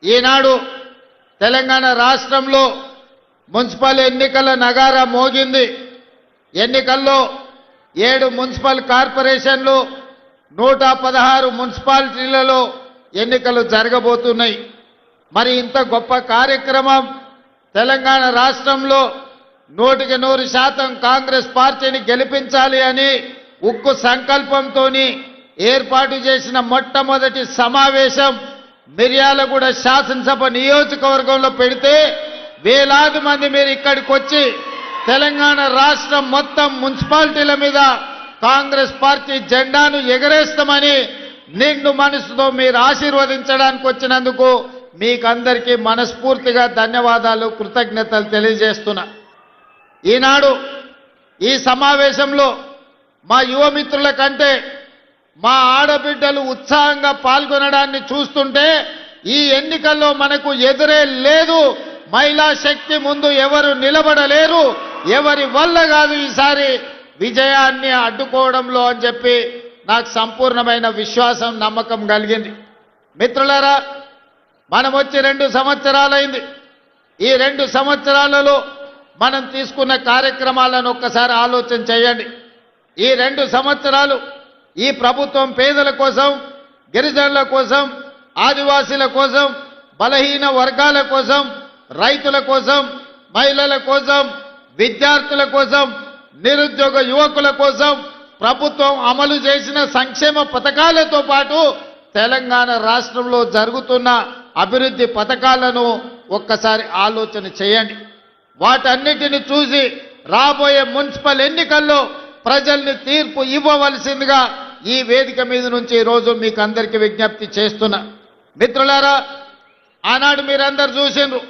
ఈనాడు తెలంగాణ రాష్ట్రంలో మున్సిపల్ ఎన్నికల నగారా మోగింది. ఎన్నికల్లో 7 మున్సిపల్ కార్పొరేషన్లు 116 మున్సిపాలిటీలలో ఎన్నికలు జరగబోతున్నాయి. మరి ఇంత గొప్ప కార్యక్రమం తెలంగాణ రాష్ట్రంలో 100% కాంగ్రెస్ పార్టీని గెలిపించాలి అని ఉక్కు సంకల్పంతో ఏర్పాటు చేసిన మొట్టమొదటి సమావేశం మిర్యాలగూడ శాసనసభ నియోజకవర్గంలో పెడితే వేలాది మంది మీరు ఇక్కడికి వచ్చి తెలంగాణ రాష్ట్రం మొత్తం మున్సిపాలిటీల మీద కాంగ్రెస్ పార్టీ జెండాను ఎగరేస్తామని నిండు మనసుతో మీరు ఆశీర్వదించడానికి వచ్చినందుకు మీకందరికీ మనస్ఫూర్తిగా ధన్యవాదాలు, కృతజ్ఞతలు తెలియజేస్తున్నా. ఈనాడు ఈ సమావేశంలో మా యువమిత్రుల కంటే మా ఆడబిడ్డలు ఉత్సాహంగా పాల్గొనడాన్ని చూస్తుంటే ఈ ఎన్నికల్లో మనకు ఎదురే లేదు. మహిళా శక్తి ముందు ఎవరు నిలబడలేరు, ఎవరి వల్ల కాదు ఈసారి విజయాన్ని అడ్డుకోవడంలో అని చెప్పి నాకు సంపూర్ణమైన విశ్వాసం, నమ్మకం కలిగింది. మిత్రులారా, మనం వచ్చి 2 సంవత్సరాలైంది. ఈ 2 సంవత్సరాలలో మనం తీసుకున్న కార్యక్రమాలను ఒక్కసారి ఆలోచన చేయండి. ఈ 2 సంవత్సరాలు ఈ ప్రభుత్వం పేదల కోసం, గిరిజనుల కోసం, ఆదివాసీల కోసం, బలహీన వర్గాల కోసం, రైతుల కోసం, మహిళల కోసం, విద్యార్థుల కోసం, నిరుద్యోగ యువకుల కోసం ప్రభుత్వం అమలు చేసిన సంక్షేమ పథకాలతో పాటు తెలంగాణ రాష్ట్రంలో జరుగుతున్న అభివృద్ధి పథకాలను ఒక్కసారి ఆలోచన చేయండి. వాటన్నిటిని చూసి రాబోయే మున్సిపల్ ఎన్నికల్లో ప్రజల్ని తీర్పు ఇవ్వవలసిందిగా ఈ వేదిక మీద నుంచి ఈరోజు మీకు అందరికీ విజ్ఞప్తి చేస్తున్నా. మిత్రులారా, ఆనాడు మీరందరూ చూసిండ్రు,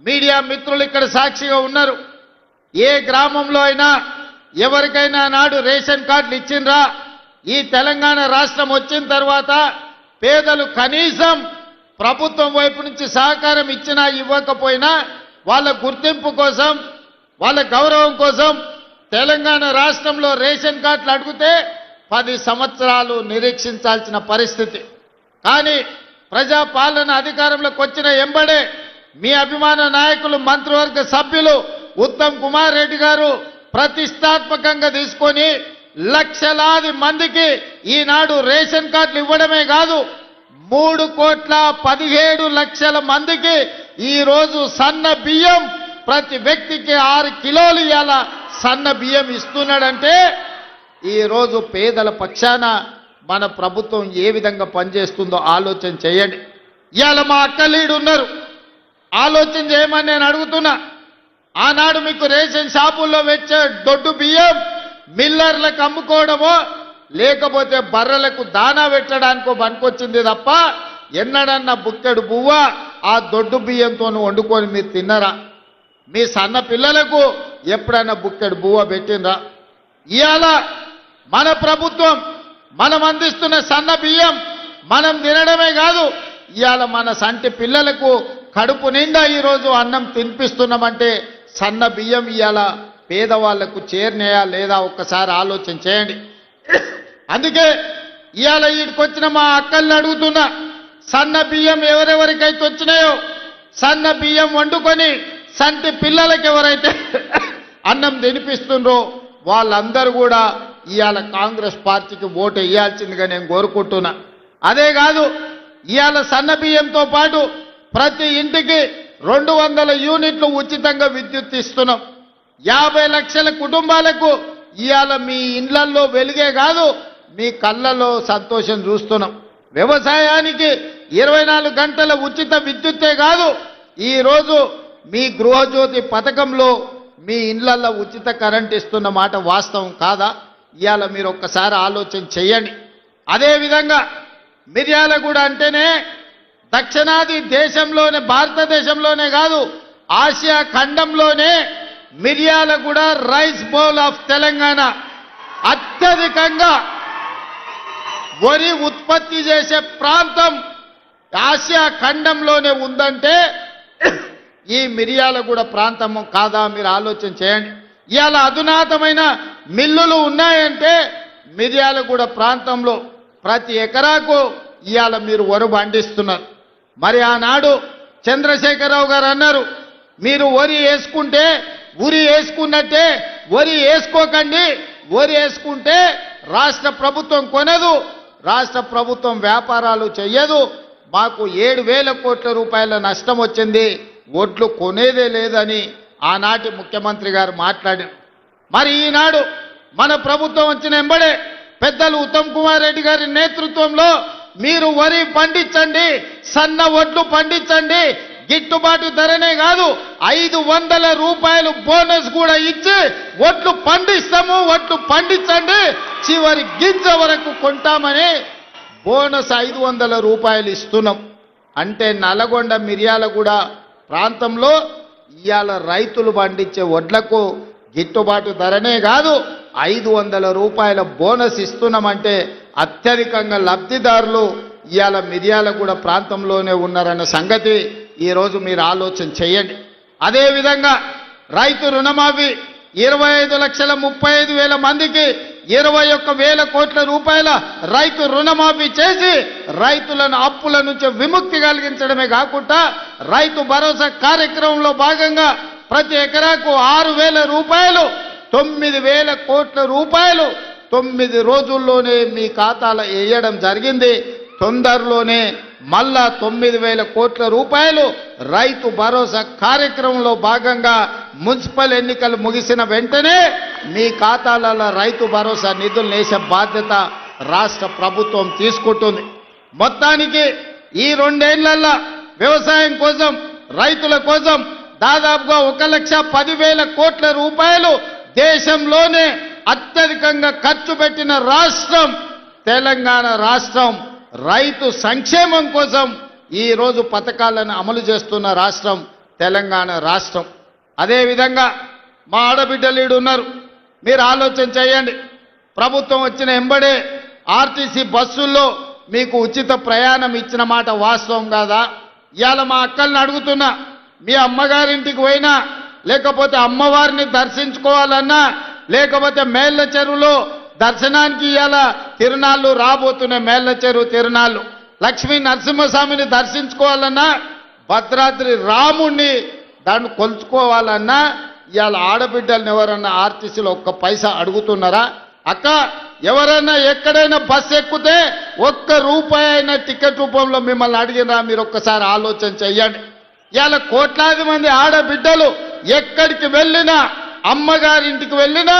మీడియా మిత్రులు ఇక్కడ సాక్షిగా ఉన్నారు. ఏ గ్రామంలో అయినా ఎవరికైనా నాడు రేషన్ కార్డులు ఇచ్చిండ్రా? ఈ తెలంగాణ రాష్ట్రం వచ్చిన తర్వాత పేదలు కనీసం ప్రభుత్వం వైపు నుంచి సహకారం ఇచ్చినా ఇవ్వకపోయినా వాళ్ళ గుర్తింపు కోసం, వాళ్ళ గౌరవం కోసం తెలంగాణ రాష్ట్రంలో రేషన్ కార్డులు అడిగితే 10 సంవత్సరాలు నిరీక్షించాల్సిన పరిస్థితి. కానీ ప్రజాపాలన అధికారంలోకి వచ్చిన ఎంబడే మీ అభిమాన నాయకులు, మంత్రివర్గ సభ్యులు ఉత్తమ్ కుమార్ రెడ్డి గారు ప్రతిష్టాత్మకంగా తీసుకొని లక్షలాది మందికి ఈనాడు రేషన్ కార్డులు ఇవ్వడమే కాదు, 3,17,00,000 మందికి ఈరోజు సన్న బియ్యం ప్రతి వ్యక్తికి 6 కిలోలు ఇవాళ సన్న బియ్యం ఇస్తున్నాడంటే ఈరోజు పేదల పక్షాన మన ప్రభుత్వం ఏ విధంగా పనిచేస్తుందో ఆలోచన చేయండి. ఇవాళ మా అక్కలీడు ఉన్నారు, ఆలోచన చేయమని నేను అడుగుతున్నా. ఆనాడు మీకు రేషన్ షాపుల్లో వచ్చే దొడ్డు బియ్యం మిల్లర్లకు అమ్ముకోవడమో లేకపోతే బర్రెలకు దానా పెట్టడానికో పనికొచ్చింది తప్ప ఎన్నడన్నా బుక్కెడు బువ్వ ఆ దొడ్డు బియ్యంతో వండుకొని మీరు తిన్నరా? మీ సన్న పిల్లలకు ఎప్పుడైనా బుక్కెడు బువ్వ పెట్టినరా? ఇవాళ మన ప్రభుత్వం మనం అందిస్తున్న సన్న బియ్యం మనం తినడమే కాదు, ఇవాళ మన సంటి పిల్లలకు కడుపు నిండా ఈరోజు అన్నం తినిపిస్తున్నామంటే సన్న బియ్యం ఇవాళ పేదవాళ్లకు చేరినాయా లేదా ఒక్కసారి ఆలోచన చేయండి. అందుకే ఇవాళ వీటికొచ్చిన మా అక్కల్ని అడుగుతున్నా, సన్న బియ్యం ఎవరెవరికైతే వచ్చినాయో సన్న బియ్యం వండుకొని సంటి పిల్లలకి ఎవరైతే అన్నం తినిపిస్తుండ్రో వాళ్ళందరూ కూడా ఇవాళ కాంగ్రెస్ పార్టీకి ఓటు వేయాల్సిందిగా నేను కోరుకుంటున్నా. అదే కాదు, ఇవాళ సన్న బియ్యంతో పాటు ప్రతి ఇంటికి 200 యూనిట్లు ఉచితంగా విద్యుత్ ఇస్తున్నాం. 50 లక్షల కుటుంబాలకు ఇవాళ మీ ఇండ్లల్లో వెలుగే కాదు, మీ కళ్ళలో సంతోషం చూస్తున్నాం. వ్యవసాయానికి 24 గంటల ఉచిత విద్యుత్తే కాదు, ఈరోజు మీ గృహజ్యోతి పథకంలో మీ ఇండ్లల్లో ఉచిత కరెంట్ ఇస్తున్న మాట వాస్తవం కాదా? ఇవాళ మీరు ఒక్కసారి ఆలోచన చేయండి. అదేవిధంగా మిర్యాలగూడ అంటేనే దక్షిణాది దేశంలోనే, భారతదేశంలోనే కాదు ఆసియా ఖండంలోనే Miryalaguda rice bowl of Telangana, అత్యధికంగా వరి ఉత్పత్తి చేసే ప్రాంతం ఆసియా ఖండంలోనే ఉందంటే ఈ మిర్యాలగూడ ప్రాంతం కాదా? మీరు ఆలోచన చేయండి. ఇవాళ అధునాతమైన మిల్లులు ఉన్నాయంటే మిర్యాలగూడ ప్రాంతంలో ప్రతి ఎకరాకు ఇవాళ మీరు వరి పండిస్తున్నారు. మరి ఆనాడు చంద్రశేఖరరావు గారు అన్నారు, మీరు వరి వేసుకుంటే ఉరి వేసుకున్నట్టే వరి వేసుకోకండి, వరి వేసుకుంటే రాష్ట్ర ప్రభుత్వం కొనదు, రాష్ట్ర ప్రభుత్వం వ్యాపారాలు చెయ్యదు, మాకు 7,000 కోట్ల రూపాయల నష్టం వచ్చింది, ఒడ్లు కొనేదే లేదని ఆనాటి ముఖ్యమంత్రి గారు మాట్లాడారు. మరి ఈనాడు మన ప్రభుత్వం వచ్చిన ఎంబడే పెద్దలు ఉత్తమ్ కుమార్ రెడ్డి గారి నేతృత్వంలో మీరు వరి పండించండి, సన్న ఒడ్లు పండించండి, గిట్టుబాటు ధరనే కాదు 500 రూపాయలు బోనస్ కూడా ఇచ్చి ఒడ్లు పండిస్తాము, ఒడ్లు పండించండి, చివరి గింజ వరకు కొంటామని బోనస్ 500 రూపాయలు ఇస్తున్నాం. అంటే నల్గొండ మిర్యాలగూడ ప్రాంతంలో ఇవాళ రైతులు పండించే వడ్లకు గిట్టుబాటు ధరనే కాదు 500 రూపాయల బోనస్ ఇస్తున్నామంటే అత్యధికంగా లబ్ధిదారులు ఇవాళ మిర్యాలగూడ ప్రాంతంలోనే ఉన్నారన్న సంగతి ఈరోజు మీరు ఆలోచన చేయండి. అదేవిధంగా రైతు రుణమాఫీ 25,35,000 మందికి 21,000 కోట్ల రూపాయల రైతు రుణమాఫీ చేసి రైతులను అప్పుల నుంచి విముక్తి కలిగించడమే కాకుండా రైతు భరోసా కార్యక్రమంలో భాగంగా ప్రతి ఎకరాకు 6,000 రూపాయలు 9,000 కోట్ల రూపాయలు 9 రోజుల్లోనే మీ ఖాతాలో వేయడం జరిగింది. తొందరలోనే మళ్ళా 9,000 కోట్ల రూపాయలు రైతు భరోసా కార్యక్రమంలో భాగంగా మున్సిపల్ ఎన్నికలు ముగిసిన వెంటనే మీ ఖాతాలలో రైతు భరోసా నిధులు వేసే బాధ్యత రాష్ట్ర ప్రభుత్వం తీసుకుంటుంది. మొత్తానికి ఈ 2 ఏళ్లలో వ్యవసాయం కోసం రైతుల కోసం దాదాపుగా 1,10,000 కోట్ల రూపాయలు దేశంలోనే అత్యధికంగా ఖర్చు పెట్టిన రాష్ట్రం తెలంగాణ రాష్ట్రం. రైతు సంక్షేమం కోసం ఈరోజు పథకాలను అమలు చేస్తున్న రాష్ట్రం తెలంగాణ రాష్ట్రం. అదేవిధంగా మా ఆడబిడ్డలు ఉన్నారు, మీరు ఆలోచన చేయండి. ప్రభుత్వం వచ్చిన ఎంబడే ఆర్టీసీ బస్సుల్లో మీకు ఉచిత ప్రయాణం ఇచ్చిన మాట వాస్తవం కాదా? ఇవాళ మా అక్కల్ని అడుగుతున్నా, మీ అమ్మగారింటికి పోయినా లేకపోతే అమ్మవారిని దర్శించుకోవాలన్నా లేకపోతే మేళ్ల చెరువులో దర్శనానికి ఇవాళ తిరునాళ్ళు రాబోతున్నాయి, మేళ్ల చెరువు తిరునాళ్ళు, లక్ష్మీ నరసింహస్వామిని దర్శించుకోవాలన్నా భద్రాద్రి రాముణ్ణి దాన్ని కొలుచుకోవాలన్నా ఇవాళ ఆడబిడ్డలను ఎవరన్నా ఆర్టీసీలో 1 పైసా అడుగుతున్నారా? అక్క, ఎవరైనా ఎక్కడైనా బస్సు ఎక్కితే 1 రూపాయి అయినా టికెట్ రూపంలో మిమ్మల్ని అడిగినా? మీరు ఒక్కసారి ఆలోచన చెయ్యండి. ఇవాళ కోట్లాది మంది ఆడబిడ్డలు ఎక్కడికి వెళ్ళినా, అమ్మగారింటికి వెళ్ళినా,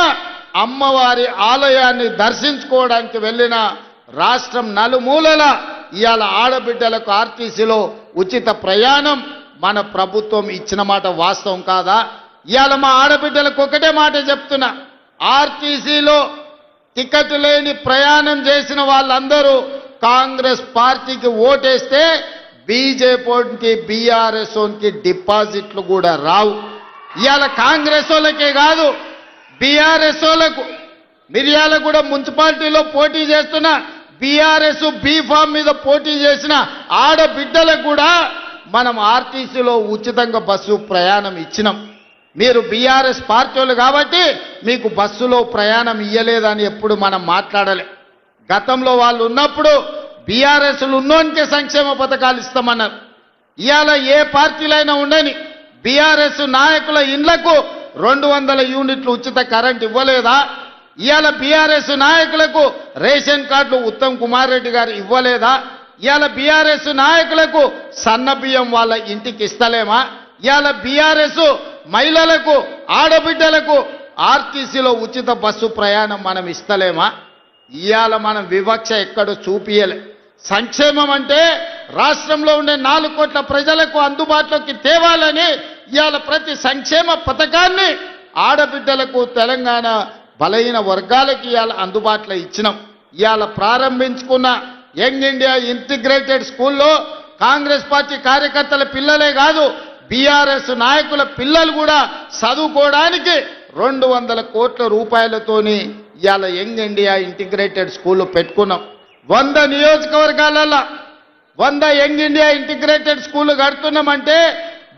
అమ్మవారి ఆలయాన్ని దర్శించుకోవడానికి వెళ్ళిన రాష్ట్రం నలుమూలల ఇవాళ ఆడబిడ్డలకు ఆర్టీసీలో ఉచిత ప్రయాణం మన ప్రభుత్వం ఇచ్చిన మాట వాస్తవం కాదా? ఇవాళ మా ఆడబిడ్డలకు ఒకటే మాట చెప్తున్నా, ఆర్టీసీలో టికెట్ లేని ప్రయాణం చేసిన వాళ్ళందరూ కాంగ్రెస్ పార్టీకి ఓటేస్తే బీజేపీకి బీఆర్ఎస్కి డిపాజిట్లు కూడా రావు. ఇవాళ కాంగ్రెస్ వాళ్ళకే కాదు, బీఆర్ఎస్ వాళ్ళకు మిర్యాలగూడ మున్సిపాలిటీలో పోటీ చేస్తున్న బీఆర్ఎస్ బీఫామ్ మీద పోటీ చేసిన ఆడబిడ్డలకు కూడా మనం ఆర్టీసీలో ఉచితంగా బస్సు ప్రయాణం ఇచ్చినాం. మీరు బీఆర్ఎస్ పార్టీలు కాబట్టి మీకు బస్సులో ప్రయాణం ఇయ్యలేదని ఎప్పుడు మనం మాట్లాడలే. గతంలో వాళ్ళు ఉన్నప్పుడు బీఆర్ఎస్లు ఉన్నోనికే సంక్షేమ పథకాలు ఇస్తామన్నారు. ఇవాళ ఏ పార్టీలైనా ఉండని బీఆర్ఎస్ నాయకుల ఇండ్లకు 200 యూనిట్లు ఉచిత కరెంట్ ఇవ్వలేదా? ఇవాళ బీఆర్ఎస్ నాయకులకు రేషన్ కార్డులు ఉత్తమ్ కుమార్ రెడ్డి గారు ఇవ్వలేదా? ఇవాళ బీఆర్ఎస్ నాయకులకు సన్న బియ్యం వాళ్ళ ఇంటికి ఇస్తలేమా? ఇవాళ బీఆర్ఎస్ మహిళలకు ఆడబిడ్డలకు ఆర్టీసీలో ఉచిత బస్సు ప్రయాణం మనం ఇస్తలేమా? ఇవాళ మనం వివక్ష ఎక్కడ చూపియలే. సంక్షేమం అంటే రాష్ట్రంలో ఉండే 4 కోట్ల ప్రజలకు అందుబాటులోకి తేవాలని ఇవాళ ప్రతి సంక్షేమ పథకాన్ని ఆడబిడ్డలకు తెలంగాణ బలహీన వర్గాలకి ఇవాళ అందుబాటులో ఇచ్చినాం. ఇవాళ ప్రారంభించుకున్న యంగ్ ఇండియా ఇంటిగ్రేటెడ్ స్కూల్లో కాంగ్రెస్ పార్టీ కార్యకర్తల పిల్లలే కాదు, బీఆర్ఎస్ నాయకుల పిల్లలు కూడా చదువుకోవడానికి 200 కోట్ల రూపాయలతోని ఇవాళ యంగ్ ఇండియా ఇంటిగ్రేటెడ్ స్కూల్ పెట్టుకున్నాం. 100 నియోజకవర్గాలలో 100 యంగ్ ఇండియా ఇంటిగ్రేటెడ్ స్కూల్ కడుతున్నామంటే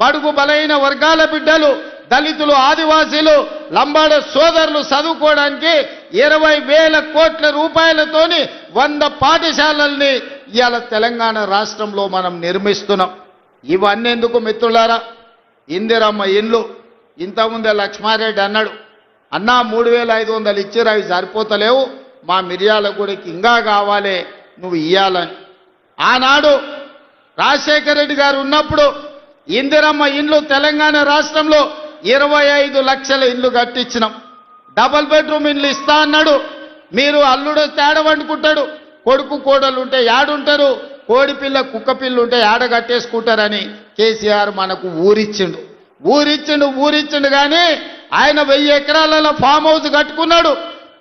బడుగు బలైన వర్గాల బిడ్డలు, దళితులు, ఆదివాసీలు, లంబాడ సోదరులు చదువుకోవడానికి 20,000 కోట్ల రూపాయలతోని 100 పాఠశాలల్ని ఇవాళ తెలంగాణ రాష్ట్రంలో మనం నిర్మిస్తున్నాం. ఇవన్నీ ఎందుకు మిత్రులారా? ఇందిరమ్మ ఇల్లు ఇంతకుముందే లక్ష్మారెడ్డి అన్నాడు, అన్నా 3500 ఇచ్చిరు, అవి సరిపోతలేవు, మా మిర్యాలగూడకి ఇంకా కావాలి, నువ్వు ఇయ్యాలని. ఆనాడు రాజశేఖర రెడ్డి గారు ఉన్నప్పుడు ఇందిరమ్మ ఇండ్లు తెలంగాణ రాష్ట్రంలో 25 లక్షల ఇండ్లు కట్టించినాం. డబల్ బెడ్రూమ్ ఇండ్లు ఇస్తా అన్నాడు. మీరు అల్లుడు తేడ వండుకుంటాడు, కొడుకు కోడలు ఉంటే యాడుంటారు, కోడి పిల్ల కుక్క పిల్ల ఉంటే యాడ కట్టేసుకుంటారని కేసీఆర్ మనకు ఊరిచ్చిండు కానీ ఆయన 1000 ఎకరాలలో ఫామ్ హౌస్ కట్టుకున్నాడు.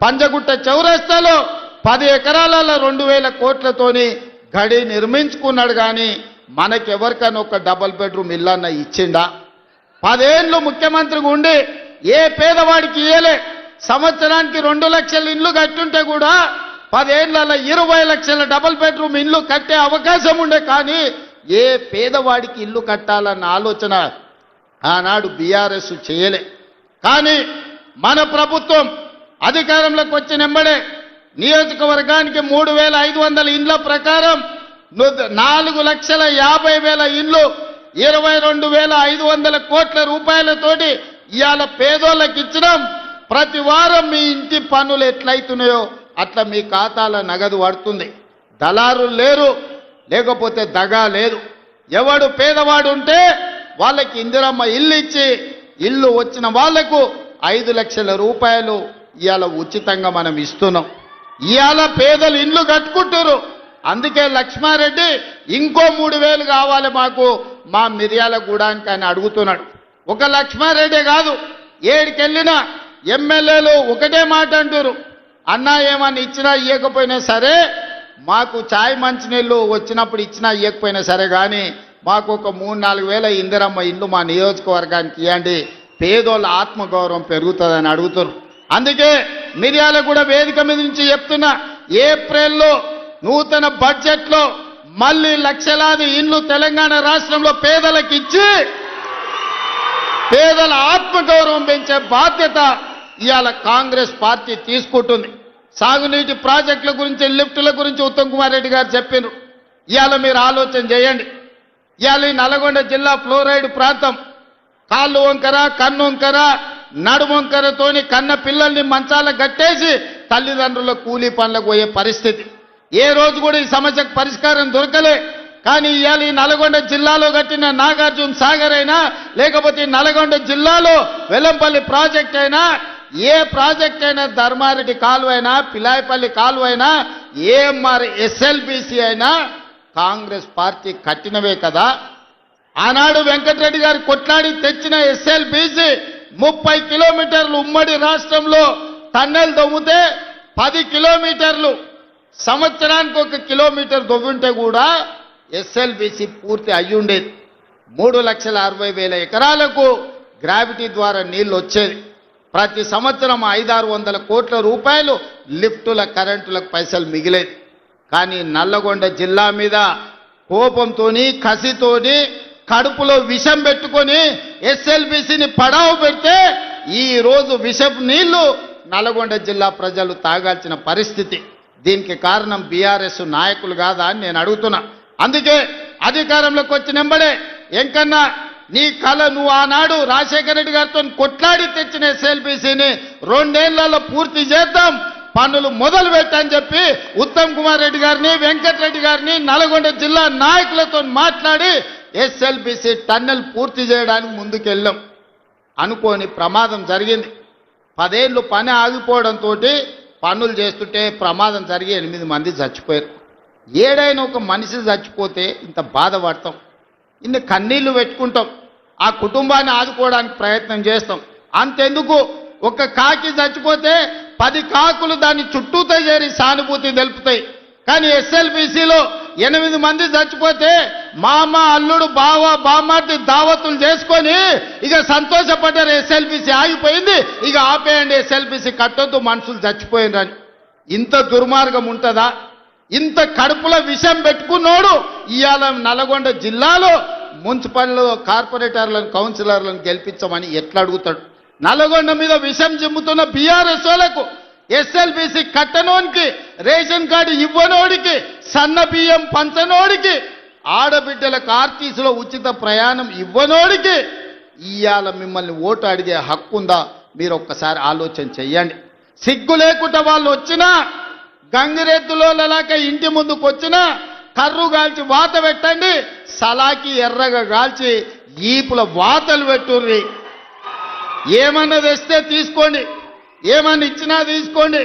పంజగుట్ట చౌరస్తాలో 10 ఎకరాలలో 2000 కోట్లతోని గడి నిర్మించుకున్నాడు. కానీ మనకెవరికైనా ఒక డబల్ బెడ్రూమ్ ఇల్లన్న ఇచ్చిండా? 10 ఏళ్ళు ముఖ్యమంత్రిగా ఉండి ఏ పేదవాడికి ఇయ్యలే. సంవత్సరానికి 2 లక్షల ఇండ్లు కట్టుంటే కూడా 10 ఏళ్లలో 20 లక్షల డబల్ బెడ్రూమ్ ఇల్లు కట్టే అవకాశం ఉండే. కానీ ఏ పేదవాడికి ఇల్లు కట్టాలన్న ఆలోచన ఆనాడు బీఆర్ఎస్ చేయలే. కానీ మన ప్రభుత్వం అధికారంలోకి వచ్చిన వెంబడే నియోజకవర్గానికి 3500 ఇండ్ల ప్రకారం 4,50,000 ఇండ్లు 22,500 కోట్ల రూపాయలతోటి ఇవాళ పేదోళ్ళకి ఇచ్చినాం. ప్రతి వారం మీ ఇంటి పన్నులు ఎట్లయితున్నాయో అట్లా మీ ఖాతాల నగదు పడుతుంది. దళారులు లేరు, లేకపోతే దగా లేదు. ఎవడు పేదవాడు ఉంటే వాళ్ళకి ఇందిరమ్మ ఇల్లు ఇచ్చి ఇల్లు వచ్చిన వాళ్లకు 5 లక్షల రూపాయలు ఇవాళ ఉచితంగా మనం ఇస్తున్నాం. ఇవాళ పేదలు ఇండ్లు కట్టుకుంటారు. అందుకే లక్ష్మారెడ్డి ఇంకో 3,000 కావాలి మాకు మా మిర్యాలగూడానికి అని అడుగుతున్నాడు. ఒక లక్ష్మారెడ్డి కాదు, ఏడికెళ్ళినా ఎమ్మెల్యేలు ఒకటే మాట అంటారు, అన్నా ఏమన్నా ఇచ్చినా ఇవ్వకపోయినా సరే, మాకు ఛాయ్ మంచినీళ్ళు వచ్చినప్పుడు ఇచ్చినా ఇవ్వకపోయినా సరే, కానీ మాకు ఒక 3-4 వేల ఇందిరమ్మ ఇల్లు మా నియోజకవర్గానికి ఇవ్వండి, పేదోళ్ళ ఆత్మగౌరవం పెరుగుతుందని అడుగుతారు. అందుకే మిర్యాలగూడ వేదిక మీద నుంచి చెప్తున్నా, ఏప్రిల్లో నూతన బడ్జెట్లో మళ్ళీ లక్షలాది ఇండ్లు తెలంగాణ రాష్ట్రంలో పేదలకు ఇచ్చి పేదల ఆత్మగౌరవం పెంచే బాధ్యత ఇవాళ కాంగ్రెస్ పార్టీ తీసుకుంటుంది. సాగునీటి ప్రాజెక్టుల గురించి, లిఫ్టుల గురించి ఉత్తమ్ కుమార్ రెడ్డి గారు చెప్పారు. ఇవాళ మీరు ఆలోచన చేయండి. ఇవాళ ఈ నల్గొండ జిల్లా ఫ్లోరైడ్ ప్రాంతం కాళ్ళు వంకర, కన్ను వంకర, నడుము వంకరతోని కన్న పిల్లల్ని మంచాల కట్టేసి తల్లిదండ్రుల కూలీ పనులకు పోయే పరిస్థితి. ఏ రోజు కూడా ఈ సమస్యకు పరిష్కారం దొరకలే. కానీ ఇవాళ ఈ నల్గొండ జిల్లాలో కట్టిన నాగార్జున సాగర్ అయినా, లేకపోతే నల్గొండ జిల్లాలో వెల్లంపల్లి ప్రాజెక్ట్ అయినా, ఏ ప్రాజెక్ట్ అయినా, ధర్మారెడ్డి కాలువ అయినా, పిలాయపల్లి కాలువ అయినా, ఏఎంఆర్ ఎస్ఎల్బిసి అయినా కాంగ్రెస్ పార్టీ కట్టినవే కదా. ఆనాడు వెంకటరెడ్డి గారు కొట్లాడి తెచ్చిన ఎస్ఎల్బిసి 30 కిలోమీటర్లు ఉమ్మడి రాష్ట్రంలో టన్నెల్ దొవ్వుతే 10 కిలోమీటర్లు, సంవత్సరానికి 1 కిలోమీటర్ దొవ్వుంటే కూడా ఎస్ఎల్బిసి పూర్తి అయ్యుండేది. 3,60,000 ఎకరాలకు గ్రావిటీ ద్వారా నీళ్లు వచ్చేది. ప్రతి సంవత్సరం 500-600 కోట్ల రూపాయలు లిఫ్టుల, కరెంటులకు పైసలు మిగిలేది. కానీ నల్లగొండ జిల్లా మీద కోపంతోని, కసితోని, కడుపులో విషం పెట్టుకొని ఎస్ఎల్బిసిని పడావు పెడితే ఈ రోజు విషపు నీళ్లు నల్లగొండ జిల్లా ప్రజలు తాగాల్సిన పరిస్థితి. దీనికి కారణం బీఆర్ఎస్ నాయకులు కాదా అని నేను అడుగుతున్నా. అందుకే అధికారంలోకి వచ్చిన వెంబడే ఎంకన్నా నీ కళ, నువ్వు ఆనాడు రాజశేఖర రెడ్డి గారితో కొట్లాడి తెచ్చిన ఎస్ఎల్బిసిని 2 ఏళ్లలో పూర్తి చేద్దాం, పనులు మొదలు పెట్టని చెప్పి ఉత్తమ్ కుమార్ రెడ్డి గారిని, వెంకటరెడ్డి గారిని, నల్గొండ జిల్లా నాయకులతో మాట్లాడి ఎస్ఎల్బిసి టన్నెల్ పూర్తి చేయడానికి ముందుకెళ్ళాం. అనుకోని ప్రమాదం జరిగింది. 10 ఏళ్ళు పని ఆగిపోవడంతో పనులు చేస్తుంటే ప్రమాదం జరిగి 8 మంది చచ్చిపోయారు. ఏడైనా ఒక మనిషి చచ్చిపోతే ఇంత బాధపడతాం, ఇన్ని కన్నీళ్లు పెట్టుకుంటాం, ఆ కుటుంబాన్ని ఆదుకోవడానికి ప్రయత్నం చేస్తాం. అంతెందుకు, ఒక కాకి చచ్చిపోతే 10 కాకులు దాని చుట్టూతో చేరి సానుభూతి తెలుపుతాయి. కానీ ఎస్ఎల్బిసిలో 8 మంది చచ్చిపోతే మామ, అల్లుడు, బావ, బామ్మార్తి దావతులు చేసుకొని ఇక సంతోషపడ్డారు. ఎస్ఎల్బిసి ఆగిపోయింది, ఇక ఆపేయండి, ఎస్ఎల్బిసి కట్టొద్దు, మనుషులు చచ్చిపోయిందని. ఇంత దుర్మార్గం ఉంటుందా? ఇంత కడుపులో విషం పెట్టుకున్నోడు ఇవాళ నల్గొండ జిల్లాలో మున్సిపల్ కార్పొరేటర్లను, కౌన్సిలర్లను గెలిపించమని ఎట్లా అడుగుతాడు? నల్గొండ మీద విషం చిమ్ముతున్న బీఆర్ఎస్ వాళ్ళకు, ఎస్ఎల్బిసి కట్టనోనికి, రేషన్ కార్డు ఇవ్వనోడికి, సన్న బియ్యం పంచనోడికి ఆడబిడ్డలకు ఆర్టీసీలో ఉచిత ప్రయాణం ఇవ్వనోడికి ఇవాళ మిమ్మల్ని ఓటు అడిగే హక్కు ఉందా? మీరు ఒక్కసారి ఆలోచన చెయ్యండి. సిగ్గు లేకుండా వాళ్ళు వచ్చినా గంగిరెద్దులో లేక ఇంటి ముందుకు వచ్చినా కర్రు కాల్చి వాత పెట్టండి, సలాకి ఎర్రగా కాల్చి ఈపుల వాతలు పెట్టుర్రి. ఏమన్నా తెస్తే తీసుకోండి, ఏమన్నా ఇచ్చినా తీసుకోండి,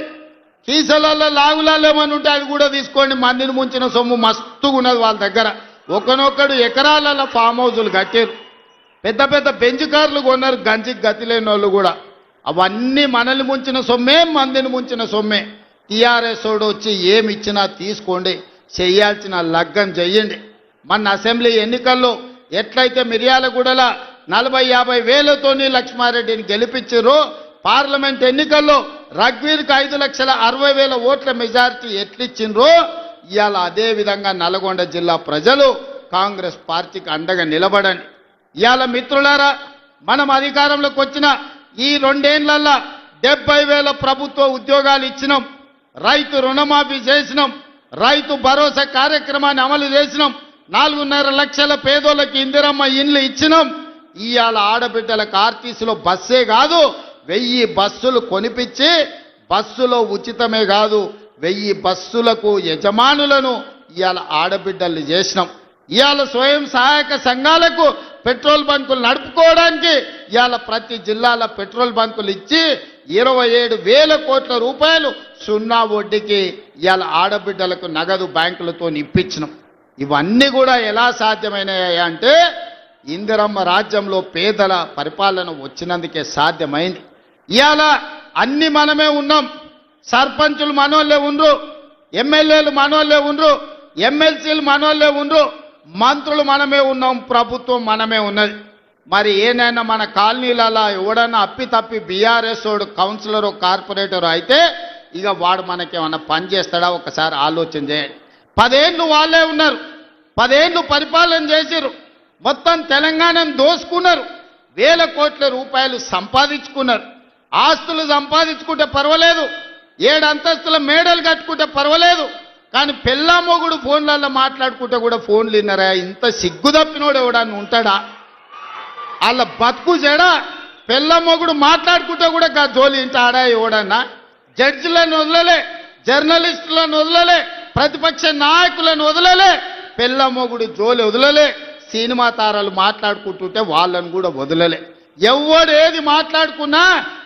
కీసలలో లాగులాలు ఏమన్నా ఉంటే అది కూడా తీసుకోండి. మందిని ముంచిన సొమ్ము మస్తుగా ఉన్నది వాళ్ళ దగ్గర. ఒకనొక్కడు ఎకరాలలో ఫామ్ హౌజులు కట్టారు, పెద్ద పెద్ద బెంచ్ కార్లు కొన్నారు, గంజికి గతి లేని వాళ్ళు కూడా. అవన్నీ మనల్ని ముంచిన సొమ్మే, మందిని ముంచిన సొమ్మే. టీఆర్ఎస్ వాడు వచ్చి ఏమి ఇచ్చినా తీసుకోండి, చెయ్యాల్సిన లగ్గం చెయ్యండి. మన అసెంబ్లీ ఎన్నికల్లో ఎట్లయితే మిర్యాలగూడల 40-50 వేలతోని లక్ష్మారెడ్డిని గెలిపించారో, పార్లమెంట్ ఎన్నికల్లో రఘ్వీర్కి 5,60,000 ఓట్ల మెజారిటీ ఎట్లిచ్చిండ్రో, ఇవాళ అదే విధంగా నల్గొండ జిల్లా ప్రజలు కాంగ్రెస్ పార్టీకి అండగా నిలబడండి. ఇవాళ మిత్రులారా, మనం అధికారంలోకి వచ్చిన ఈ 2 ఏళ్లలో 70,000 ప్రభుత్వ ఉద్యోగాలు ఇచ్చినాం, రైతు రుణమాఫీ చేసినాం, రైతు భరోసా కార్యక్రమాన్ని అమలు చేసినాం, 4.5 లక్షల పేదోళ్ళకి ఇందిరమ్మ ఇండ్లు ఇచ్చినాం. ఇవాళ ఆడబిడ్డలకు ఆర్టీసీలో బస్సే కాదు 1000 బస్సులు కొనిపించి, బస్సులో ఉచితమే కాదు 1000 బస్సులకు యజమానులను ఇవాళ ఆడబిడ్డల్ని చేసినాం. ఇవాళ స్వయం సహాయక సంఘాలకు పెట్రోల్ బంకులు నడుపుకోవడానికి ఇవాళ ప్రతి జిల్లాలో పెట్రోల్ బంకులు ఇచ్చి 27,000 కోట్ల రూపాయలు సున్నా వడ్డీకి ఇవాళ ఆడబిడ్డలకు నగదు బ్యాంకులతో ఇప్పించినాం. ఇవన్నీ కూడా ఎలా సాధ్యమైనాయి అంటే ఇందిరమ్మ రాజ్యంలో పేదల పరిపాలన వచ్చినందుకే సాధ్యమైంది. ఇవాళ అన్ని మనమే ఉన్నాం, సర్పంచులు మనోళ్ళే ఉండ్రు, ఎమ్మెల్యేలు మనోళ్ళే ఉండ్రు, ఎమ్మెల్సీలు మనోళ్ళే ఉండ్రు, మంత్రులు మనమే ఉన్నాం, ప్రభుత్వం మనమే ఉన్నది. మరి ఏనైనా మన కాలనీలలో ఎవడన్నా అప్పి తప్పి బీఆర్ఎస్ వాడు కౌన్సిలరు కార్పొరేటరు అయితే ఇక వాడు మనకేమన్నా పని చేస్తాడా? ఒకసారి ఆలోచన చేయండి. 10 ఏళ్ళు వాళ్ళే ఉన్నారు, 10 ఏళ్ళు పరిపాలన చేసిరు, మొత్తం తెలంగాణను దోసుకున్నారు, 1000 కోట్ల రూపాయలు సంపాదించుకున్నారు. ఆస్తులు సంపాదించుకుంటే పర్వాలేదు, 7 అంతస్తుల మేడలు కట్టుకుంటే పర్వాలేదు, కానీ పెళ్ళా మొగుడు ఫోన్లలో మాట్లాడుకుంటే కూడా ఫోన్లు విన్నారా? ఇంత సిగ్గు తప్పినోడు ఎవడన్నా ఉంటాడా? వాళ్ళ బతుకు చెడా. పెళ్ళ మొగుడు మాట్లాడుకుంటే కూడా జోలి ఇంత ఆడా ఎవడన్నా? జడ్జిలను వదలలే, జర్నలిస్టులను వదలలే, ప్రతిపక్ష నాయకులను వదలలే, పెళ్ళ మొగుడు జోలి వదలలే, సినిమా తారాలు మాట్లాడుకుంటుంటే వాళ్ళను కూడా వదలలే. ఎవడు ఏది మాట్లాడుకున్నా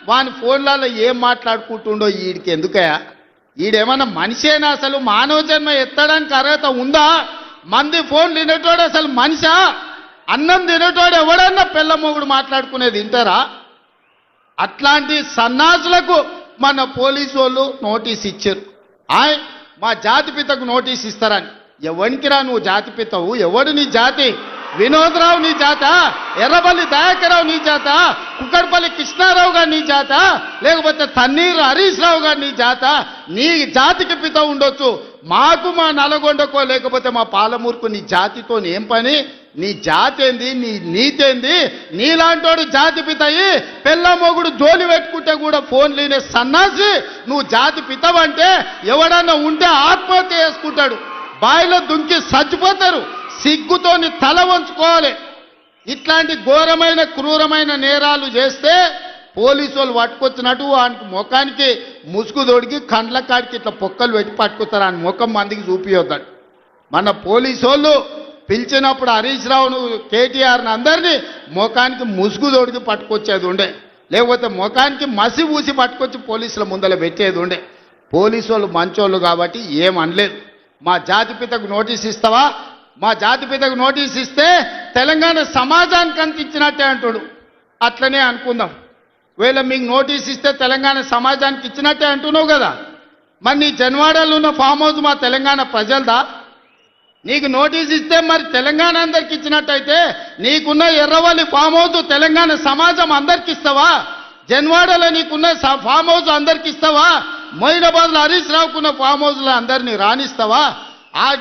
వాని ఫోన్లలో ఏం మాట్లాడుకుంటుండో వీడికి ఎందుకయా? ఈడేమన్నా మనిషేనా? అసలు మానవ జన్మ ఎత్తడానికి అర్హత ఉందా? మంది ఫోన్ తినేటోడు అసలు మనిషా? అన్నం తినేటోడు ఎవడన్నా పెళ్ళ మొగుడు మాట్లాడుకునేది తింటారా? అట్లాంటి సన్నాసులకు మన పోలీసు వాళ్ళు నోటీస్ ఇచ్చారు. మా జాతిపితకు నోటీస్ ఇస్తారని. ఎవరికిరా నువ్వు జాతిపితవు? ఎవడు నీ జాతి? వినోదరావు నీ జాత? ఎర్రబల్లి దయాకరావు నీ జాత? కుక్కడపల్లి కృష్ణారావు గారు నీ జాత? లేకపోతే తన్నీరు హరీష్ రావు గారు నీ జాత? నీ జాతికి పిత ఉండొచ్చు, మాకు మా నల్గొండకో లేకపోతే మా పాలమూరుకు నీ జాతితో ఏం పని? నీ జాతి ఏంది? నీ నీతేంది? నీలాంటోడు జాతి పితయి పెళ్ళ మొగుడు జోలి పెట్టుకుంటే కూడా ఫోన్ లేని సన్నాసి నువ్వు జాతి పితవంటే ఎవడన్నా ఉంటే ఆత్మహత్య చేసుకుంటాడు, బాయిలో దుంకి చచ్చిపోతారు. సిగ్గుతోని తల వంచుకోవాలి. ఇట్లాంటి ఘోరమైన క్రూరమైన నేరాలు చేస్తే పోలీసు వాళ్ళు పట్టుకొచ్చినట్టు వానికి ముఖానికి ముసుగు తొడిగి కండ్ల కాడికి ఇట్లా పొక్కలు పెట్టి పట్టుకొస్తారు. ఆయన ముఖం మందికి చూపియొద్దాడు. మన పోలీసు వాళ్ళు పిలిచినప్పుడు హరీష్ రావును కేటీఆర్ని అందరినీ ముఖానికి ముసుగు తొడిగి పట్టుకొచ్చేది ఉండే, లేకపోతే ముఖానికి మసి పూసి పట్టుకొచ్చి పోలీసుల ముందర పెట్టేది ఉండే. పోలీసు వాళ్ళు మంచోళ్ళు కాబట్టి ఏమనలేదు. మా జాతిపితకు నోటీస్ ఇస్తావా? మా జాతిపితకు నోటీస్ ఇస్తే తెలంగాణ సమాజానికి అంత ఇచ్చినట్టే అంటాడు. అట్లనే అనుకుందాం. వీళ్ళ మీకు నోటీస్ ఇస్తే తెలంగాణ సమాజానికి ఇచ్చినట్టే అంటున్నావు కదా. మరి నీ జన్వాడలో ఉన్న ఫామ్ హౌస్ మా తెలంగాణ ప్రజలదా? నీకు నోటీస్ ఇస్తే మరి తెలంగాణ అందరికి ఇచ్చినట్టయితే నీకున్న ఎర్రవల్లి ఫామ్ హౌస్ తెలంగాణ సమాజం అందరికి ఇస్తావా? జన్వాడలో నీకున్న ఫామ్ హౌస్ అందరికి ఇస్తావా? మొయినాబాద్లో హరీష్ రావుకున్న ఫామ్ హౌస్లో అందరినీ రాణిస్తావా?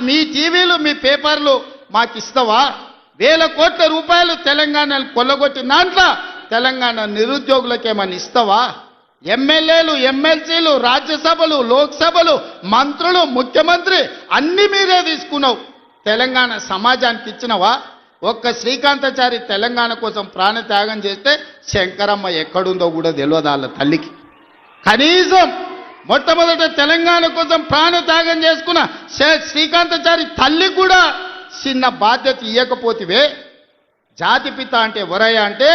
మీ టీవీలు మీ పేపర్లు మాకు ఇస్తావా? 1000 కోట్ల రూపాయలు తెలంగాణను కొల్లగొట్టిన దాంట్లో తెలంగాణ నిరుద్యోగులకేమని ఇస్తావా? ఎమ్మెల్యేలు, ఎమ్మెల్సీలు, రాజ్యసభలు, లోక్సభలు, మంత్రులు, ముఖ్యమంత్రి అన్ని మీరే తీసుకున్నావు. తెలంగాణ సమాజానికి ఇచ్చినవా? ఒక్క శ్రీకాంతాచారి తెలంగాణ కోసం ప్రాణత్యాగం చేస్తే శంకరమ్మ ఎక్కడుందో కూడా తెలియదు వాళ్ళ తల్లికి. కనీసం మొట్టమొదట తెలంగాణ కోసం ప్రాణత్యాగం చేసుకున్న శ్రీకాంతాచారి తల్లి కూడా చిన్న బాధ్యత ఇవ్వకపోతివే. జాతిపిత అంటే ఎవరయ్యా అంటే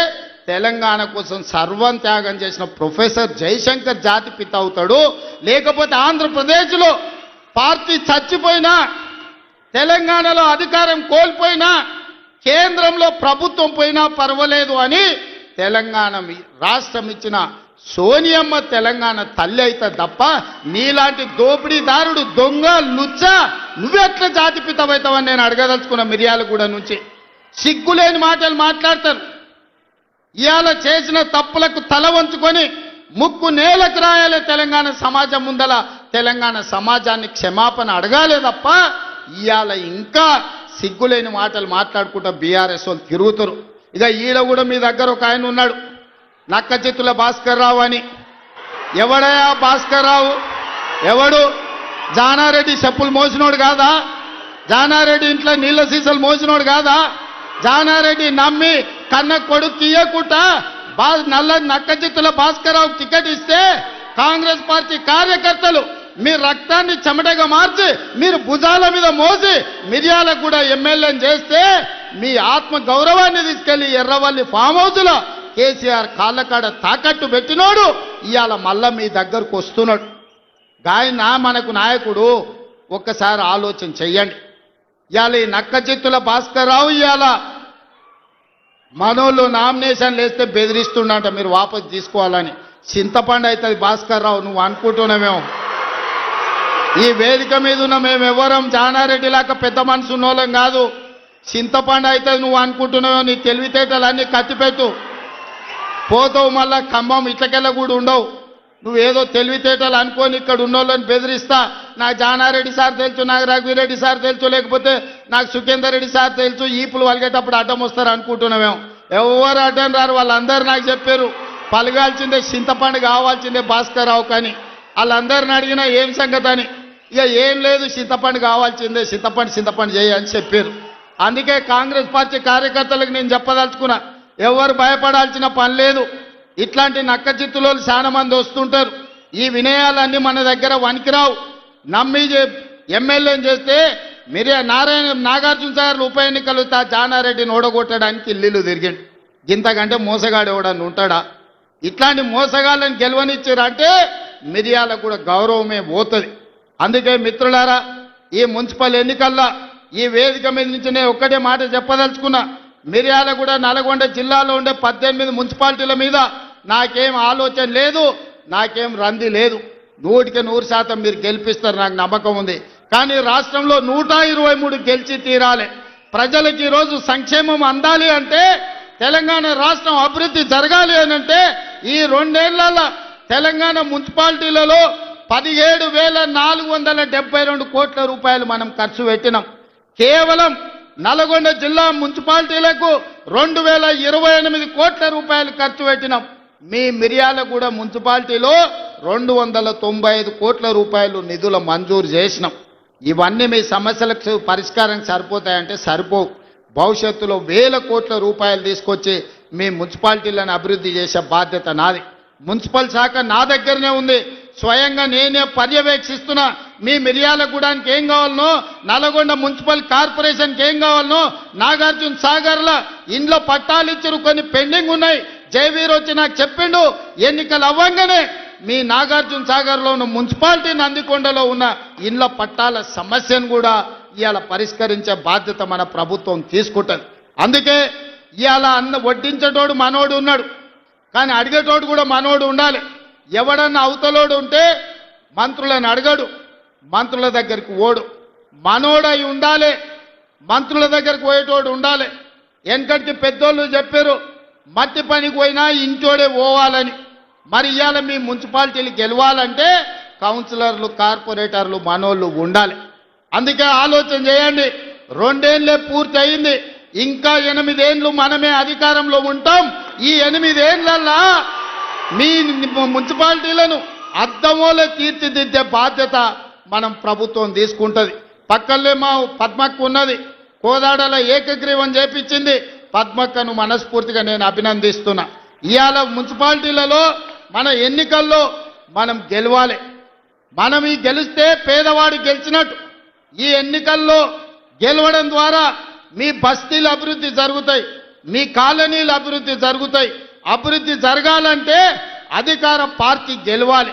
తెలంగాణ కోసం సర్వం త్యాగం చేసిన ప్రొఫెసర్ జయశంకర్ జాతిపిత అవుతాడు. లేకపోతే ఆంధ్రప్రదేశ్లో పార్టీ చచ్చిపోయినా, తెలంగాణలో అధికారం కోల్పోయినా, కేంద్రంలో ప్రభుత్వం పోయినా పర్వాలేదు అని తెలంగాణ రాష్ట్రం ఇచ్చిన సోనియమ్మ తెలంగాణ తల్లి అయితే తప్ప నీలాంటి దోపిడీదారుడు దొంగ లుచ్చ నువ్వెట్లా జాతిపితమవుతావని నేను అడగదలుచుకున్న మిర్యాలగూడ నుంచి. సిగ్గులేని మాటలు మాట్లాడతారు. ఇవాళ చేసిన తప్పులకు తల వంచుకొని ముక్కు నేలకు రాయాలి. తెలంగాణ సమాజం ముందల తెలంగాణ సమాజాన్ని క్షమాపణ అడగాలే తప్ప ఇవాళ ఇంకా సిగ్గులేని మాటలు మాట్లాడుకుంటా బీఆర్ఎస్ వాళ్ళు తిరుగుతారు. ఇక ఈడ కూడా మీ దగ్గర ఒక ఆయన ఉన్నాడు, నక్క చిత్తుల భాస్కర్ రావు అని. ఎవడయా భాస్కర్ రావు? ఎవడు? జానారెడ్డి చెప్పులు మోసినోడు కాదా? జానారెడ్డి ఇంట్లో నీళ్ళ సీసాలు మోసినోడు కాదా? జానారెడ్డి నమ్మి కన్న కొడుకు తీయకుండా నల్ల నక్క చిత్తుల భాస్కర్ రావు టికెట్ ఇస్తే కాంగ్రెస్ పార్టీ కార్యకర్తలు మీ రక్తాన్ని చెమటగా మార్చి మీరు భుజాల మీద మోసి మిర్యాలకు కూడా ఎమ్మెల్యేని చేస్తే మీ ఆత్మ గౌరవాన్ని తీసుకెళ్లి ఎర్రవల్లి ఫామ్ హౌస్లో కేసీఆర్ కాళ్ళకాడ తాకట్టు పెట్టినోడు ఇవాళ మళ్ళా మీ దగ్గరకు వస్తున్నాడు. గాయన మనకు నాయకుడు. ఒక్కసారి ఆలోచన చెయ్యండి. ఇవాళ ఈ నక్క చిత్తుల భాస్కర్ రావు ఇవాళ మనోళ్ళు నామినేషన్లు వేస్తే బెదిరిస్తుండంట మీరు వాపసు తీసుకోవాలని. చింతపండు అవుతుంది భాస్కర్ రావు, నువ్వు అనుకుంటున్నామేమో. ఈ వేదిక మీద ఉన్న మేము ఎవరం జానారెడ్డి లాగా పెద్ద మనసు ఉన్నోళ్ళం కాదు. చింతపండు అవుతుంది నువ్వు అనుకుంటున్నావో. నీ తెలివితేటలన్నీ కత్తిపెట్టు, పోతావు మళ్ళా ఖమ్మం ఇట్లకెళ్ళ కూడా ఉండవు. నువ్వేదో తెలివితేటలు అనుకొని ఇక్కడ ఉన్నోళ్ళని బెదిరిస్తా. నాకు జానారెడ్డి సార్ తెలుసు, నాకు రఘువీరెడ్డి సార్ తెలుసు, లేకపోతే నాకు సుఖేందర్ రెడ్డి సార్ తెలుసు, ఈపులు వలిగేటప్పుడు అడ్డం వస్తారు అనుకుంటున్నామేమో. ఎవరు అడ్డం రారు. వాళ్ళందరూ నాకు చెప్పారు పలగాల్సిందే చింతపండు కావాల్సిందే భాస్కర్ రావు కానీ. వాళ్ళందరిని అడిగినా ఏం సంగతి అని. ఇక ఏం లేదు చింతపండు కావాల్సిందే, చింతపండు చేయని చెప్పారు. అందుకే కాంగ్రెస్ పార్టీ కార్యకర్తలకు నేను చెప్పదలుచుకున్నా, ఎవరు భయపడాల్సిన పని లేదు. ఇట్లాంటి నక్క చిత్తులో చాలా మంది వస్తుంటారు. ఈ వినయాలన్నీ మన దగ్గర వనికిరావు. నమ్మి ఎమ్మెల్యేని చేస్తే నాగార్జున సాగర్ ఉప ఎన్నికలు జానారెడ్డిని ఓడగొట్టడానికి ఇల్లు తిరిగిండు. ఇంతకంటే మోసగాడు ఎవడని ఉంటాడా? ఇట్లాంటి మోసగాళ్ళని గెలవనిచ్చారంటే మిర్యాలకు కూడా గౌరవమే పోతుంది. అందుకే మిత్రులారా, ఈ మున్సిపల్ ఎన్నికల్లో ఈ వేదిక మీద నుంచి నేను ఒక్కటే మాట చెప్పదలుచుకున్నా. మిర్యాలగూడ నల్గొండ జిల్లాలో ఉండే 18 మున్సిపాలిటీల మీద నాకేం ఆలోచన లేదు, నాకేం రంది లేదు. 100% మీరు గెలిపిస్తారు, నాకు నమ్మకం ఉంది. కానీ రాష్ట్రంలో 123 గెలిచి తీరాలి. ప్రజలకు ఈరోజు సంక్షేమం అందాలి అంటే, తెలంగాణ రాష్ట్రం అభివృద్ధి జరగాలి అని అంటే ఈ 2 ఏళ్లలో తెలంగాణ మున్సిపాలిటీలలో 17,472 కోట్ల రూపాయలు మనం ఖర్చు పెట్టినాం. కేవలం నల్గొండ జిల్లా మున్సిపాలిటీలకు 2,028 కోట్ల రూపాయలు ఖర్చు పెట్టినాం. మీ మిర్యాలగూడ మున్సిపాలిటీలో 295 కోట్ల రూపాయలు నిధుల మంజూరు చేసినాం. ఇవన్నీ మీ సమస్యలకు పరిష్కారం సరిపోతాయంటే సరిపోవు. భవిష్యత్తులో 1000 కోట్ల రూపాయలు తీసుకొచ్చి మీ మున్సిపాలిటీలను అభివృద్ధి చేసే బాధ్యత నాది. మున్సిపల్ శాఖ నా దగ్గరనే ఉంది. స్వయంగా నేనే పర్యవేక్షిస్తున్నా. మీ మిర్యాలగూడానికి ఏం కావాలనో, నల్గొండ మున్సిపల్ కార్పొరేషన్కి ఏం కావాలనో, నాగార్జున సాగర్ల ఇండ్ల పట్టాలు ఇచ్చారు, కొన్ని పెండింగ్ ఉన్నాయి. జయవీర్ వచ్చి నాకు చెప్పిండు, ఎన్నికలు అవ్వంగానే మీ నాగార్జున సాగర్లో ఉన్న మున్సిపాలిటీ నందికొండలో ఉన్న ఇండ్ల పట్టాల సమస్యను కూడా ఇవాళ పరిష్కరించే బాధ్యత మన ప్రభుత్వం తీసుకుంటుంది. అందుకే ఇవాళ వడ్డించేటోడు మనోడు ఉన్నాడు, కానీ అడిగేటోడు కూడా మనోడు ఉండాలి. ఎవడన్నా అవతలోడు ఉంటే మంత్రులను అడగడు, మంత్రుల దగ్గరికి ఓడు. మనోడై ఉండాలి, మంత్రుల దగ్గరికి పోయేటోడు ఉండాలి. వెనకటికి పెద్దోళ్ళు చెప్పారు, మట్టి పనికి పోయినా ఇంటోడే పోవాలని. మరి ఇవాళ మీ మున్సిపాలిటీలు గెలవాలంటే కౌన్సిలర్లు, కార్పొరేటర్లు మనోళ్ళు ఉండాలి. అందుకే ఆలోచన చేయండి. 2 ఏళ్లే పూర్తి అయింది, ఇంకా 8 ఏళ్ళు మనమే అధికారంలో ఉంటాం. ఈ 8 ఏళ్లల్లా మీ మున్సిపాలిటీలను అద్దమోలే తీర్చిదిద్దే బాధ్యత మనం ప్రభుత్వం తీసుకుంటుంది. పక్కనే మా పద్మక్క ఉన్నది, కోదాడల ఏకగ్రీవం చేపించింది. పద్మక్కను మనస్ఫూర్తిగా నేను అభినందిస్తున్నా. ఇవాళ మున్సిపాలిటీలలో మన ఎన్నికల్లో మనం గెలవాలి. మనం ఈ గెలిస్తే పేదవాడు గెలిచినట్టు. ఈ ఎన్నికల్లో గెలవడం ద్వారా మీ బస్తీలు అభివృద్ధి జరుగుతాయి, మీ కాలనీలు అభివృద్ధి జరుగుతాయి. అభివృద్ధి జరగాలంటే అధికార పార్టీ గెలవాలి.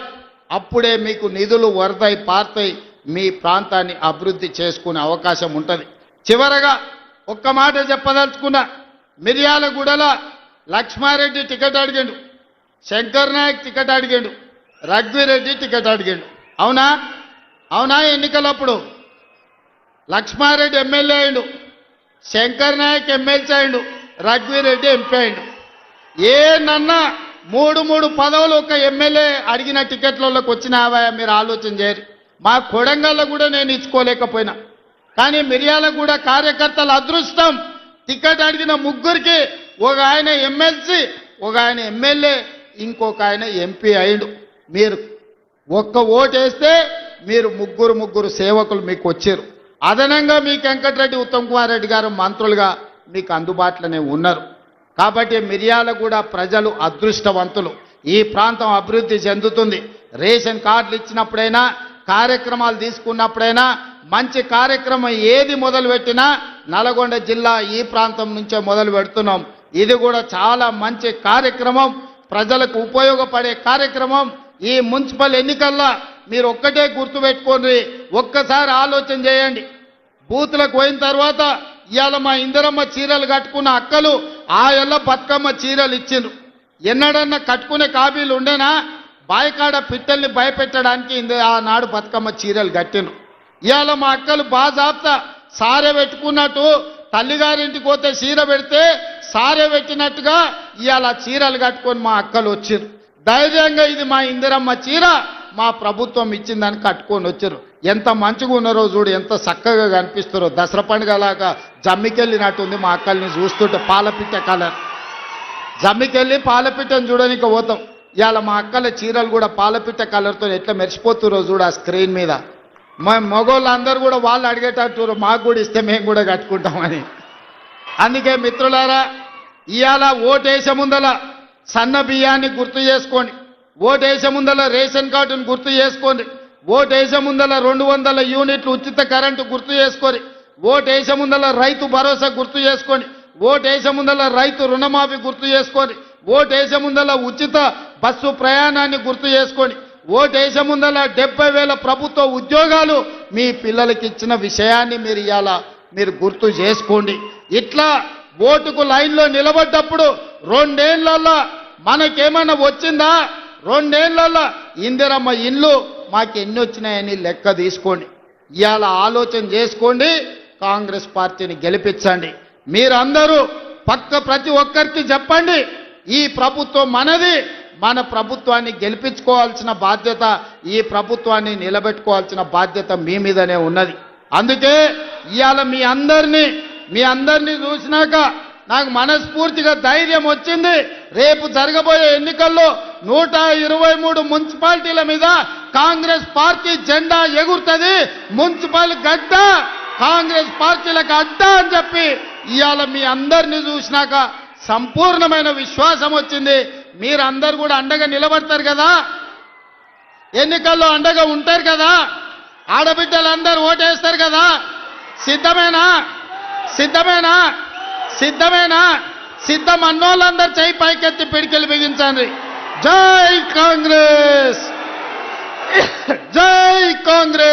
అప్పుడే మీకు నిధులు వరదై పారుతాయి, మీ ప్రాంతాన్ని అభివృద్ధి చేసుకునే అవకాశం ఉంటుంది. చివరగా ఒక్క మాట చెప్పదలుచుకున్నా. మిర్యాలగూడల లక్ష్మారెడ్డి టికెట్ అడిగాడు, శంకర్ నాయక్ టికెట్ అడిగాడు, రఘువీరెడ్డి టికెట్ అడిగాడు. అవునా? అవునా? ఎన్నికలప్పుడు లక్ష్మారెడ్డి ఎమ్మెల్యే అయిండు, శంకర్ నాయక్ ఎమ్మెల్సీ అయిండు, రఘువీరెడ్డి ఎంపీ అయిండు. ఏనన్నా మూడు పదవులు ఒక ఎమ్మెల్యే అడిగిన టికెట్లలోకి వచ్చినావా? మీరు ఆలోచన చేయరు. మా కొడంగల్లో కూడా నేను ఇచ్చుకోలేకపోయినా, కానీ మిర్యాలగూడ కార్యకర్తల అదృష్టం, టికెట్ అడిగిన ముగ్గురికి ఒక ఆయన ఎమ్మెల్సీ, ఒక ఆయన ఎమ్మెల్యే, ఇంకొక ఆయన ఎంపీ అయిండు. మీరు ఒక్క ఓటు వేస్తే మీరు ముగ్గురు సేవకులు మీకు వచ్చారు. అదనంగా మీకు వెంకటరెడ్డి ఉత్తమ్ కుమార్ రెడ్డి గారు మంత్రులుగా మీకు అందుబాటులోనే ఉన్నారు. కాబట్టి మిర్యాలగూడ ప్రజలు అదృష్టవంతులు. ఈ ప్రాంతం అభివృద్ధి చెందుతుంది. రేషన్ కార్డులు ఇచ్చినప్పుడైనా, కార్యక్రమాలు తీసుకున్నప్పుడైనా, మంచి కార్యక్రమం ఏది మొదలుపెట్టినా నల్గొండ జిల్లా ఈ ప్రాంతం నుంచే మొదలు పెడుతున్నాం. ఇది కూడా చాలా మంచి కార్యక్రమం, ప్రజలకు ఉపయోగపడే కార్యక్రమం. ఈ మున్సిపల్ ఎన్నికల్లో మీరు ఒక్కటే గుర్తుపెట్టుకోండి, ఒక్కసారి ఆలోచన చేయండి. బూతులకు పోయిన తర్వాత ఇవాళ మా ఇందిరమ్మ చీరలు కట్టుకున్న అక్కలు ఆ ఎల్ల బతుకమ్మ చీరలు ఇచ్చిండ్రు. ఎన్నడన్నా కట్టుకునే కాబీలు ఉండేనా? బాయికాడ పిట్టల్ని భయపెట్టడానికి ఆనాడు బతుకమ్మ చీరలు కట్టిండ్రు. ఇవాళ మా అక్కలు బాజాబ్తా సారె పెట్టుకున్నట్టు, తల్లిగారింటికి పోతే చీర పెడితే సారె పెట్టినట్టుగా ఇవాళ చీరలు కట్టుకొని మా అక్కలు వచ్చిర్రు. ధైర్యంగా ఇది మా ఇందిరమ్మ చీర, మా ప్రభుత్వం ఇచ్చిందని కట్టుకొని వచ్చారు. ఎంత మంచిగా ఉన్నారో చూడు, ఎంత చక్కగా కనిపిస్తారో. దసరా పండుగలాగా జమ్మికెళ్ళినట్టుంది మా అక్కల్ని చూస్తుంటే. పాలపిట్ట కలర్ జమ్మికెళ్ళి పాలపిట్టను చూడడానికి పోతాం. ఇవాళ మా అక్కల చీరలు కూడా పాలపిట్ట కలర్తో ఎట్లా మెరిసిపోతురో చూడు ఆ స్క్రీన్ మీద. మా మగోళ్ళందరూ కూడా వాళ్ళు అడిగేటట్టు మాకు కూడా ఇస్తే మేము కూడా కట్టుకుంటామని. అందుకే మిత్రులారా, ఇవాళ ఓటేసే ముందల సన్న బియ్యాన్ని గుర్తు చేసుకోండి, ఓటేసే ముందల రేషన్ కార్డును గుర్తు చేసుకోండి, ఓటేసే ముందల 200 యూనిట్లు ఉచిత కరెంటు గుర్తు చేసుకోండి, ఓటేసే ముందల రైతు భరోసా గుర్తు చేసుకోండి, ఓటేసే ముందల రైతు రుణమాఫీ గుర్తు చేసుకోండి, ఓటేసే ముందల ఉచిత బస్సు ప్రయాణాన్ని గుర్తు చేసుకోండి, ఓటేసే ముందల 70,000 ప్రభుత్వ ఉద్యోగాలు మీ పిల్లలకి ఇచ్చిన విషయాన్ని మీరు ఇవాళ మీరు గుర్తు చేసుకోండి. ఇట్లా ఓటుకు లైన్లో నిలబడ్డప్పుడు 2 ఏళ్లలో మనకేమైనా వచ్చిందా? 2 ఏళ్లలో ఇందిరమ్మ ఇల్లు మాకు ఎన్ని వచ్చినాయని లెక్క తీసుకోండి. ఇవాళ ఆలోచన చేసుకోండి, కాంగ్రెస్ పార్టీని గెలిపించండి. మీరందరూ ప్రతి ఒక్కరికి చెప్పండి, ఈ ప్రభుత్వం మనది, మన ప్రభుత్వాన్ని గెలిపించుకోవాల్సిన బాధ్యత, ఈ ప్రభుత్వాన్ని నిలబెట్టుకోవాల్సిన బాధ్యత మీ మీదనే ఉన్నది. అందుకే ఇవాళ మీ అందరినీ చూసినాక నాకు మనస్ఫూర్తిగా ధైర్యం వచ్చింది. రేపు జరగబోయే ఎన్నికల్లో 123 మున్సిపాలిటీల మీద కాంగ్రెస్ పార్టీ జెండా ఎగురుతుంది. మున్సిపల్ గడ్డ కాంగ్రెస్ పార్టీలకు అడ్డ అని చెప్పి ఇవాళ మీ అందరినీ చూసినాక సంపూర్ణమైన విశ్వాసం వచ్చింది. మీరందరూ కూడా అండగా నిలబడతారు కదా, ఎన్నికల్లో అండగా ఉంటారు కదా, ఆడబిడ్డలందరూ ఓటేస్తారు కదా. సిద్ధమేనా? సిద్ధమేనా? సిద్ధమేనా? సిద్ధం అన్నోళ్ళందరూ చేయి పైకెత్తి పిడికెళ్ళి బిగించండి. జై కాంగ్రెస్, జై కాంగ్రెస్.